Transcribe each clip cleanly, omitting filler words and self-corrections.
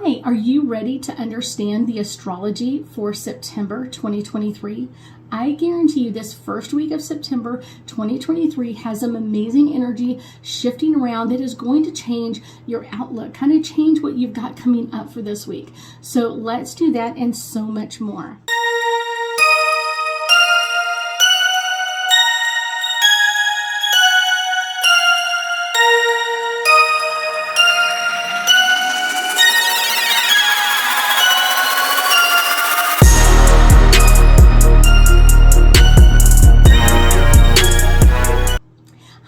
Hi, are you ready to understand the astrology for September 2023? I guarantee you this first week of September 2023 has some amazing energy shifting around that is going to change your outlook, kind of change what you've got coming up for this week. So let's do that and so much more.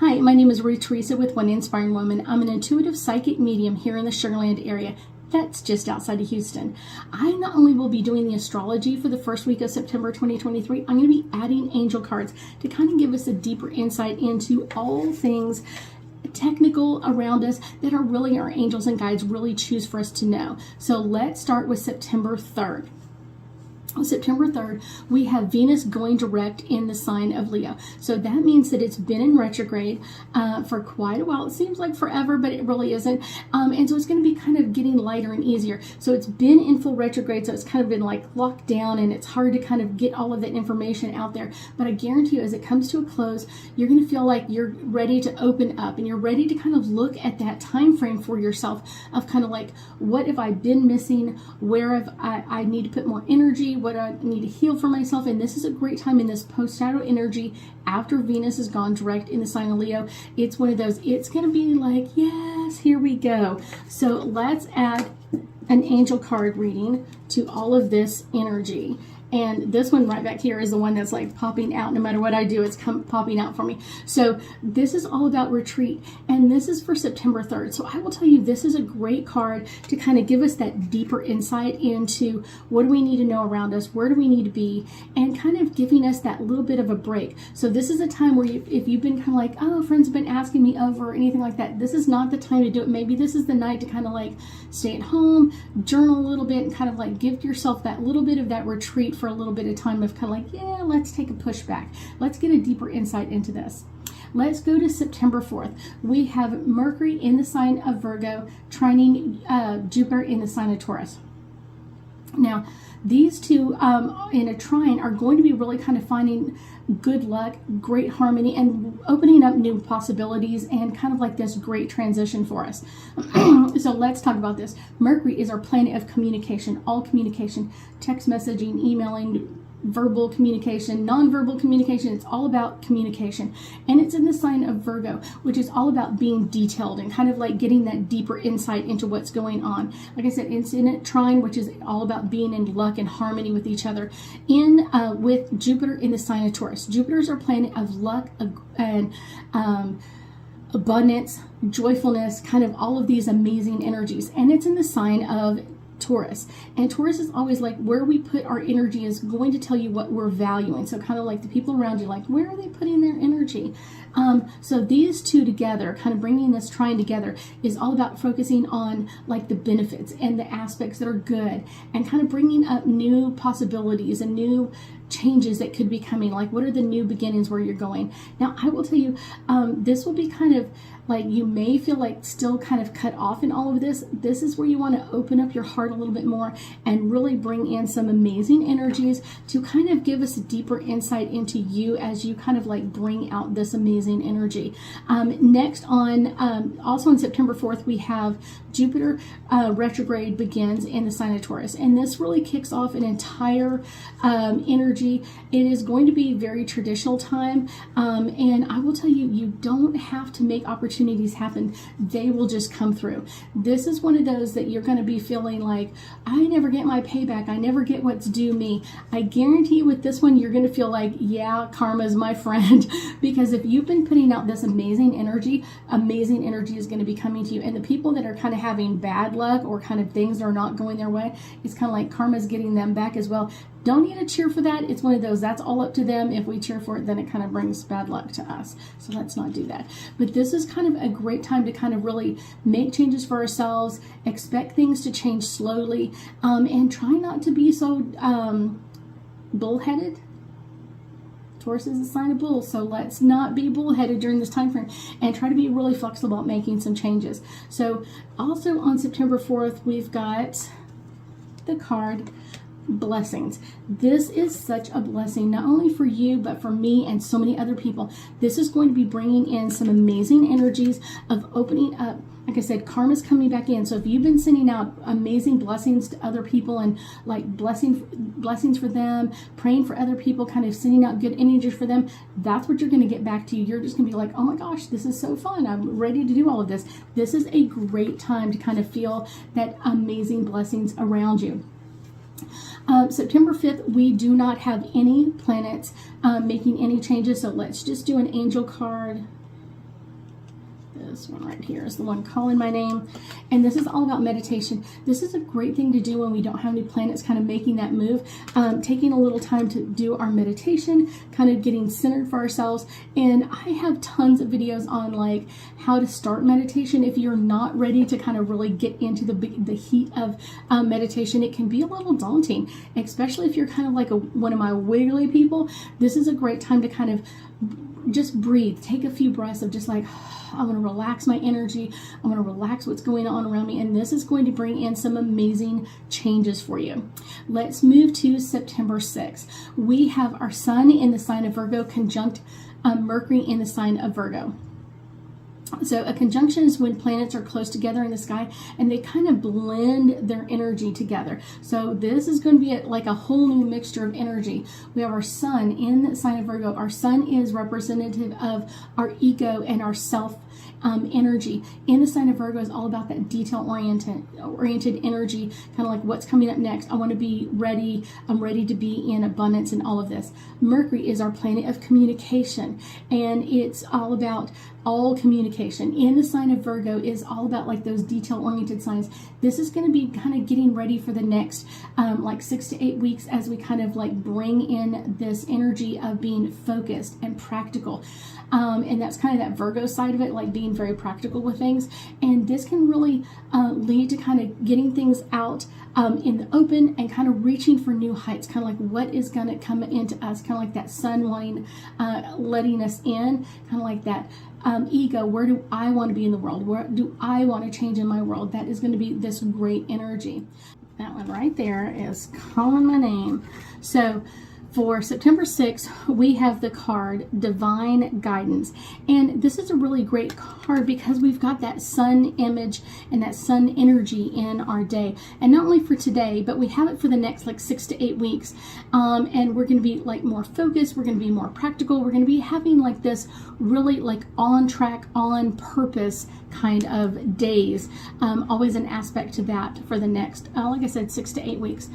Hi, my name is Ruth Theresa with One Inspiring Woman. I'm an intuitive psychic medium here in the Sugarland area. That's just outside of Houston. I not only will be doing the astrology for the first week of September 2023, I'm going to be adding angel cards to kind of give us a deeper insight into all things technical around us that are really our angels and guides really choose for us to know. So let's start with September 3rd. On September 3rd, we have Venus going direct in the sign of Leo. So that means that it's been in retrograde for quite a while. It seems like forever, but it really isn't. And so it's going to be kind of getting lighter and easier. So it's been in full retrograde, so it's kind of been like locked down, and it's hard to kind of get all of that information out there. But I guarantee you, as it comes to a close, you're going to feel like you're ready to open up, and you're ready to kind of look at that time frame for yourself of kind of like, what have I been missing? Where have I need to put more energy? What I need to heal for myself. And this is a great time in this post-shadow energy after Venus has gone direct in the sign of Leo. It's one of those, it's going to be like, yes, here we go. So let's add an angel card reading to all of this energy. And this one right back here is the one that's like popping out. No matter what I do, it's popping out for me. So this is all about retreat. And this is for September 3rd. So I will tell you, this is a great card to kind of give us that deeper insight into what do we need to know around us? Where do we need to be? And kind of giving us that little bit of a break. So this is a time where if you've been kind of like, oh, friends have been asking me over or anything like that, this is not the time to do it. Maybe this is the night to kind of like stay at home, journal a little bit, and kind of like give yourself that little bit of that retreat for a little bit of time of kind of like, yeah, let's take a push back. Let's get a deeper insight into this. Let's go to September 4th. We have Mercury in the sign of Virgo, trining Jupiter in the sign of Taurus. Now, these two in a trine are going to be really kind of finding good luck, great harmony, and opening up new possibilities and kind of like this great transition for us. So let's talk about this. Mercury is our planet of communication, all communication, text messaging, emailing, verbal communication, non-verbal communication. It's all about communication. And it's in the sign of Virgo, which is all about being detailed and kind of like getting that deeper insight into what's going on. Like I said, it's in a trine, which is all about being in luck and harmony with each other. With Jupiter in the sign of Taurus. Jupiter is our planet of luck and abundance, joyfulness, kind of all of these amazing energies. And it's in the sign of Taurus. And Taurus is always like, where we put our energy is going to tell you what we're valuing. So kind of like the people around you, like, where are they putting their energy? So these two together, kind of bringing this trine together, is all about focusing on like the benefits and the aspects that are good, and kind of bringing up new possibilities and new changes that could be coming. Like, what are the new beginnings where you're going? Now, I will tell you, this will be kind of like, you may feel like still kind of cut off in all of this. This is where you want to open up your heart a little bit more and really bring in some amazing energies to kind of give us a deeper insight into you as you kind of like bring out this amazing energy. Next on, also on September 4th, we have Jupiter retrograde begins in the sign of Taurus. And this really kicks off an entire energy. It is going to be a very traditional time. And I will tell you, you don't have to make opportunities happen. They will just come through. This is one of those that you're going to be feeling like, I never get my payback. I never get what's due me. I guarantee you with this one, you're going to feel like, yeah, karma's my friend. Because if you've been putting out this amazing energy is going to be coming to you. And the people that are kind of having bad luck or kind of things that are not going their way, it's kind of like karma's getting them back as well. Don't need to cheer for that. It's one of those, that's all up to them. If we cheer for it, then it kind of brings bad luck to us. So let's not do that. But this is kind of a great time to kind of really make changes for ourselves, expect things to change slowly, and try not to be so bullheaded. Taurus is a sign of bull, so let's not be bullheaded during this time frame and try to be really flexible about making some changes. So also on September 4th, we've got the card blessings. This is such a blessing, not only for you, but for me and so many other people. This is going to be bringing in some amazing energies of opening up. Like I said, karma's coming back in. So if you've been sending out amazing blessings to other people and like blessings for them, praying for other people, kind of sending out good energies for them, that's what you're going to get back to you. You're just going to be like, oh my gosh, this is so fun. I'm ready to do all of this. This is a great time to kind of feel that amazing blessings around you. September 5th, we do not have any planets making any changes. So let's just do an angel card. This one right here is the one calling my name. And this is all about meditation. This is a great thing to do when we don't have any planets kind of making that move. Taking a little time to do our meditation, kind of getting centered for ourselves. And I have tons of videos on like how to start meditation. If you're not ready to kind of really get into the heat of meditation, it can be a little daunting, especially if you're kind of like one of my wiggly people. This is a great time to kind of just breathe, take a few breaths of just like, I want to relax my energy. I want to relax what's going on around me. And this is going to bring in some amazing changes for you. Let's move to September 6th. We have our sun in the sign of Virgo conjunct Mercury in the sign of Virgo. So a conjunction is when planets are close together in the sky and they kind of blend their energy together. So this is going to be like a whole new mixture of energy. We have our sun in the sign of Virgo. Our sun is representative of our ego and our self energy. In the sign of Virgo is all about that detail-oriented energy, kind of like what's coming up next. I want to be ready. I'm ready to be in abundance and all of this. Mercury is our planet of communication, and it's all about all communication. In the sign of Virgo is all about like those detail-oriented signs. This is going to be kind of getting ready for the next like 6 to 8 weeks as we kind of like bring in this energy of being focused and practical. And that's kind of that Virgo side of it, like being very practical with things. And this can really lead to kind of getting things out in the open and kind of reaching for new heights, kind of like what is going to come into us, kind of like that sun wanting, letting us in, kind of like that ego. Where do I want to be in the world? Where do I want to change in my world? That is going to be this great energy. That one right there is calling my name. So for September 6th, we have the card Divine Guidance. And this is a really great card because we've got that sun image and that sun energy in our day. And not only for today, but we have it for the next like 6 to 8 weeks. And we're going to be like more focused. We're going to be more practical. We're going to be having like this really like on track, on purpose kind of days. Always an aspect to that for the next, like I said, 6 to 8 weeks.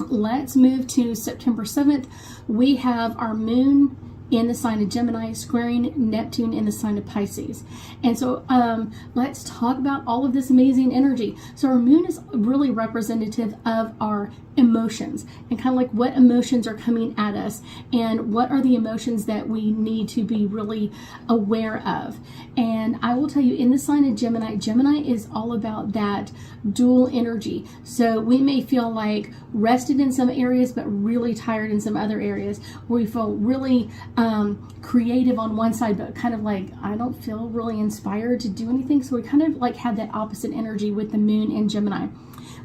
Let's move to September 7th. We have our moon in the sign of Gemini squaring Neptune in the sign of Pisces. And so let's talk about all of this amazing energy. So our moon is really representative of our emotions and kind of like what emotions are coming at us and what are the emotions that we need to be really aware of. And I will tell you, in the sign of Gemini, Gemini is all about that dual energy. So we may feel like rested in some areas but really tired in some other areas, where we feel really creative on one side but kind of like I don't feel really inspired to do anything. So we kind of like have that opposite energy with the moon in Gemini.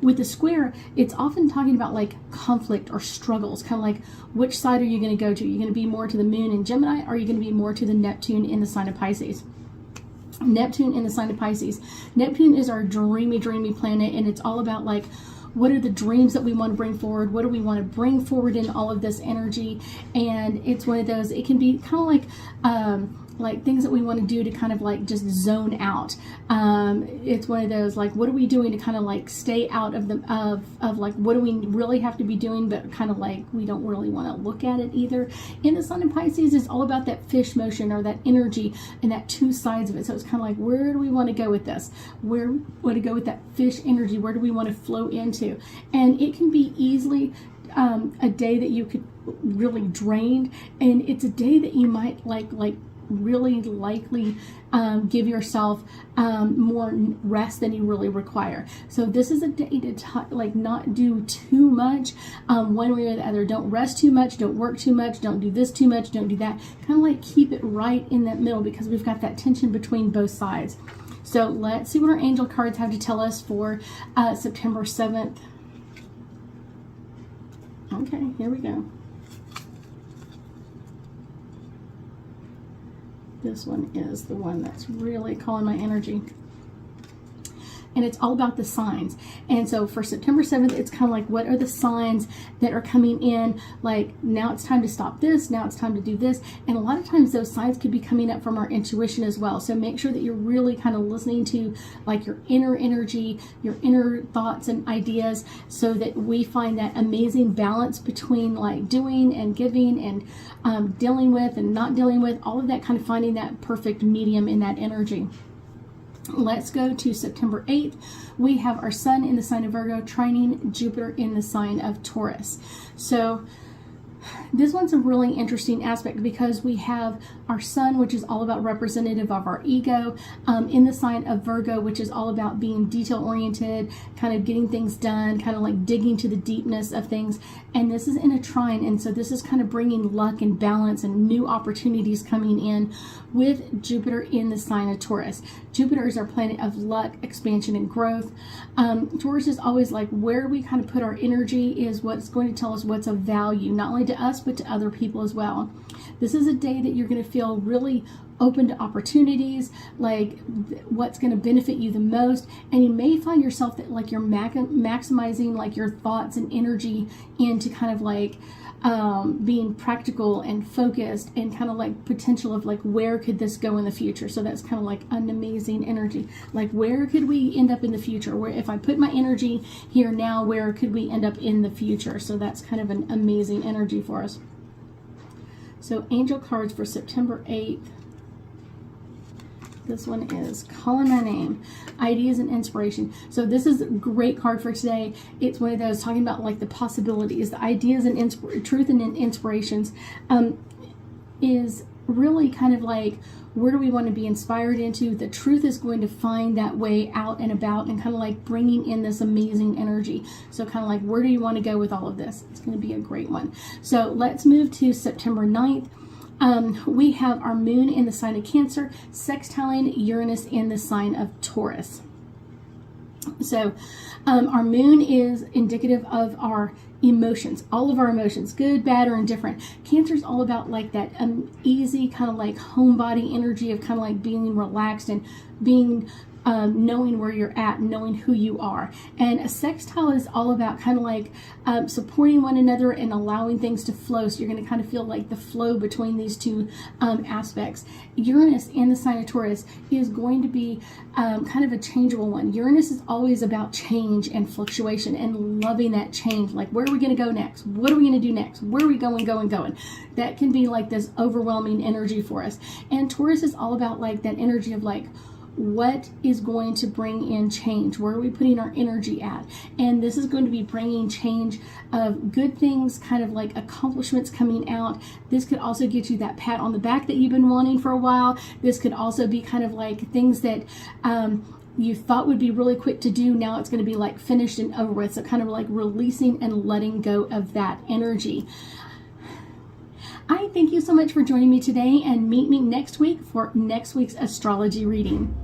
With the square, it's often talking about like conflict or struggles, kind of like which side are you going to go to? Are you going to be more to the moon in Gemini, or are you going to be more to the Neptune in the sign of Pisces? Neptune in the sign of Pisces. Neptune is our dreamy planet, and it's all about like what are the dreams that we want to bring forward? What do we want to bring forward in all of this energy? And it's one of those, it can be kind of like like things that we want to do to kind of like just zone out. It's one of those, like, what are we doing to kind of like stay out of the of like, what do we really have to be doing, but kind of like we don't really want to look at it either. In the Sun in Pisces, it's all about that fish motion, or that energy, and that two sides of it. So it's kind of like, where do we want to go with this? Where want to go with that fish energy? Where do we want to flow into? And it can be easily a day that you could really drained, and it's a day that you might like really likely give yourself more rest than you really require. So this is a day to like not do too much one way or the other. Don't rest too much, don't work too much, don't do this too much, don't do that. Kind of like keep it right in that middle, because we've got that tension between both sides. So let's see what our angel cards have to tell us for September 7th. Okay, here we go. This one is the one that's really calling my energy. And it's all about the signs. And so for September 7th, it's kind of like, what are the signs that are coming in? Like, now it's time to stop this. Now it's time to do this. And a lot of times those signs could be coming up from our intuition as well. So make sure that you're really kind of listening to like your inner energy, your inner thoughts and ideas, so that we find that amazing balance between like doing and giving, and dealing with and not dealing with, all of that, kind of finding that perfect medium in that energy. Let's go to September 8th. We have our Sun in the sign of Virgo, trining Jupiter in the sign of Taurus. So this one's a really interesting aspect, because we have our Sun, which is all about representative of our ego, in the sign of Virgo, which is all about being detail oriented, kind of getting things done, kind of like digging to the deepness of things. And this is in a trine, and so this is kind of bringing luck and balance and new opportunities coming in with Jupiter in the sign of Taurus. Jupiter is our planet of luck, expansion, and growth. Taurus is always like, where we kind of put our energy is what's going to tell us what's of value, not only to us, but to other people as well. This is a day that you're going to feel really open to opportunities, like what's going to benefit you the most. And you may find yourself that like you're maximizing like your thoughts and energy into kind of like being practical and focused, and kind of like potential of like, where could this go in the future? So that's kind of like an amazing energy. Like, where could we end up in the future? Where, if I put my energy here now, where could we end up in the future? So that's kind of an amazing energy for us. So angel cards for September 8th. This one is calling my name, ideas and inspiration. So this is a great card for today. It's one of those talking about like the possibilities, the ideas and truth and inspirations, is really kind of like, where do we want to be inspired into? The truth is going to find that way out and about, and kind of like bringing in this amazing energy. So kind of like, where do you want to go with all of this? It's going to be a great one. So let's move to September 9th. We have our moon in the sign of Cancer, sextiling Uranus in the sign of Taurus. So our moon is indicative of our emotions, all of our emotions, good, bad, or indifferent. Cancer is all about like that easy kind of like homebody energy of kind of like being relaxed and being knowing where you're at, knowing who you are. And a sextile is all about kind of like supporting one another and allowing things to flow. So you're going to kind of feel like the flow between these two aspects. Uranus in the sign of Taurus is going to be kind of a changeable one. Uranus is always about change and fluctuation and loving that change. Like, where are we going to go next? What are we going to do next? Where are we going? That can be like this overwhelming energy for us. And Taurus is all about like that energy of like, what is going to bring in change? Where are we putting our energy at? And this is going to be bringing change of good things, kind of like accomplishments coming out. This could also get you that pat on the back that you've been wanting for a while. This could also be kind of like things that you thought would be really quick to do. Now it's going to be like finished and over with. So kind of like releasing and letting go of that energy. I thank you so much for joining me today, and meet me next week for next week's astrology reading.